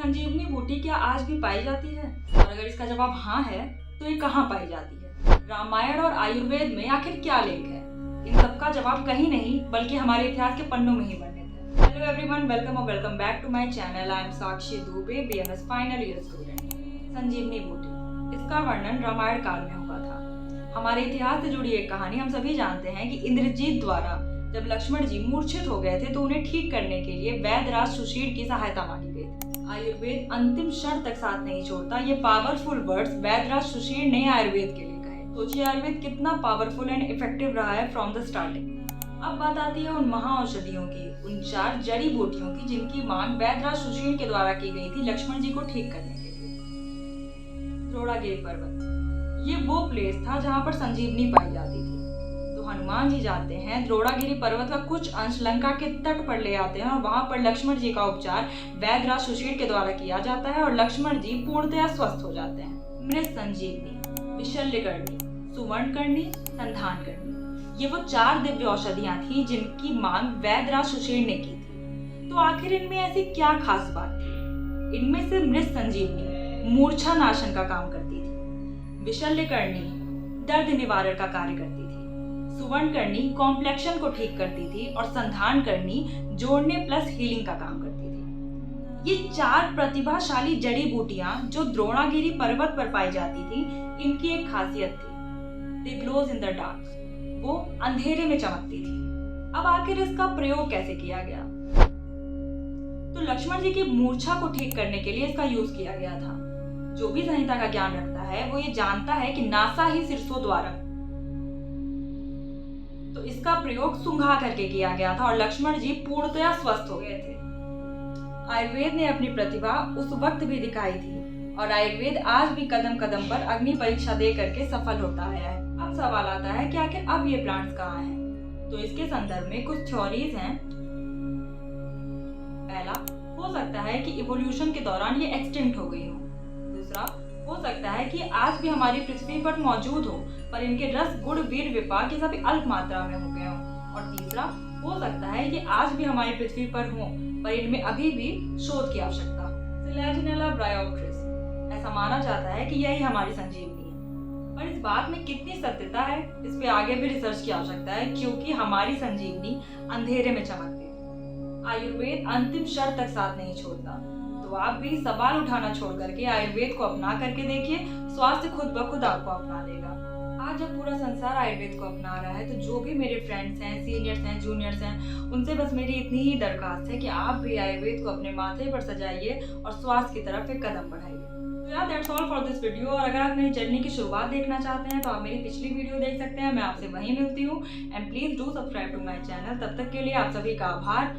संजीवनी बूटी क्या आज भी पाई जाती है? और अगर इसका जवाब हाँ है तो ये कहाँ पाई जाती है? रामायण और आयुर्वेद में आखिर क्या लिंक है? इन सब का जवाब कहीं नहीं बल्कि हमारे इतिहास के पन्नों में ही वर्णित है। Hello everyone, welcome back to my channel. I am Sakshi Dube, BMS final year student. Sanjeevani बूटी, इसका वर्णन रामायण काल में हुआ था। हमारे इतिहास से जुड़ी एक कहानी हम सभी जानते हैं कि इंद्रजीत द्वारा जब लक्ष्मण जी मूर्छित हो गए थे तो उन्हें ठीक करने के लिए वैद्यराज सुशील की सहायता मांगी गई थी। आयुर्वेद अंतिम क्षण तक साथ नहीं छोड़ता। ये पावरफुल वर्ड्स वैद्यराज सुशील ने आयुर्वेद के लिए कहे। सोचिए आयुर्वेद कितना पावरफुल एंड इफेक्टिव रहा है फ्रॉम द स्टार्टिंग। अब बात आती है उन महाऔषधियों की, उन 4 जड़ी बूटियों की जिनकी मांग वैद्यराज सुशील के द्वारा की गई थी लक्ष्मण जी को ठीक करने के लिए। द्रोणागिरी पर्वत, ये वो प्लेस था जहाँ पर संजीवनी पाई जाती थी। तो हनुमान जी जाते हैं, द्रोणागिरी पर्वत का कुछ अंश लंका के तट पर ले आते हैं और वहां पर लक्ष्मण जी का उपचार वैद्यराज सुशील के द्वारा किया जाता है और लक्ष्मण जी पूर्णतया स्वस्थ हो जाते हैं। मृत संजीवनी, विशल्यकर्णी, सुवर्णकर्णी, संधानकर्णी, ये वो 4 दिव्य औषधियां थी जिनकी मांग वैद्यराज सुशील ने की थी। तो आखिर इनमें ऐसी क्या खास बात थी? इनमें से मृत संजीवनी मूर्छा नाशन का काम करती थी, विशल्यकर्णी दर्द निवारण का कार्य करती थी, सुवर्णकर्णी कॉम्प्लेक्शन को ठीक करती थी और संधानकर्णी जोड़ने प्लस हीलिंग का काम करती थी। ये 4 प्रतिभाशाली जड़ी बूटियां जो द्रोणागिरी पर्वत पर पाई जाती थी, इनकी एक खासियत थी, दे ग्लोज इन द डार्क, वो अंधेरे में चमकती थी। अब आखिर इसका प्रयोग कैसे किया गया? तो लक्ष्मण जी की मूर्छा को ठीक करने के लिए इसका यूज किया गया था। जो भी संहिता का ज्ञान रखता है वो ये जानता है कि नासा ही सिरसों द्वारा, तो इसका प्रयोग सुंघा करके किया गया था और लक्ष्मण जी पूर्णतया स्वस्थ हो गए थे। आयुर्वेद ने अपनी प्रतिभा उस वक्त भी दिखाई थी और आयुर्वेद आज भी कदम कदम पर अग्नि परीक्षा दे करके सफल होता आया है। अब सवाल आता है कि आखिर अब ये प्लांट्स कहाँ हैं? तो इसके संदर्भ में कुछ थ्योरीज हैं। पहला, हो सकता है कि इवोल्यूशन के दौरान ये एक्सटिंक्ट हो गई हो। दूसरा, हो सकता है कि आज भी हमारी पृथ्वी पर मौजूद हो पर इनके रस, गुण, वीर, विपाक ये सभी अल्प मात्रा में हो गए हों। और तीसरा, हो सकता है कि आज भी हमारी पृथ्वी पर हो पर इनमें अभी भी शोध की आवश्यकता। सिलेजिनेला ब्रायोप्टेरिस, ऐसा माना जाता है कि यही हमारी संजीवनी है। पर इस बात में कितनी सत्यता है, इस पे आगे भी रिसर्च की आवश्यकता है क्योंकि हमारी संजीवनी अंधेरे में चमकती है। आयुर्वेद अंतिम क्षण तक साथ नहीं छोड़ता। तो आप भी सवाल उठाना छोड़ करके आयुर्वेद को अपना करके देखिए, स्वास्थ्य खुद ब खुद आपको अपना लेगा। आज जब पूरा संसार आयुर्वेद को अपना रहा है तो जो भी मेरे फ्रेंड्स हैं, सीनियर्स हैं, जूनियर्स हैं, उनसे बस मेरी इतनी ही दरखास्त है कि आप भी आयुर्वेद को अपने माथे पर सजाइए और स्वास्थ्य की तरफ एक कदम बढ़ाइए। तो यार that's all for this video. और अगर आप मेरी जर्नी की शुरुआत देखना चाहते हैं तो आप मेरी पिछली वीडियो देख सकते हैं, मैं आपसे वहीं मिलती हूँ। And please do subscribe to my channel. तब तक के लिए आप सभी का आभार।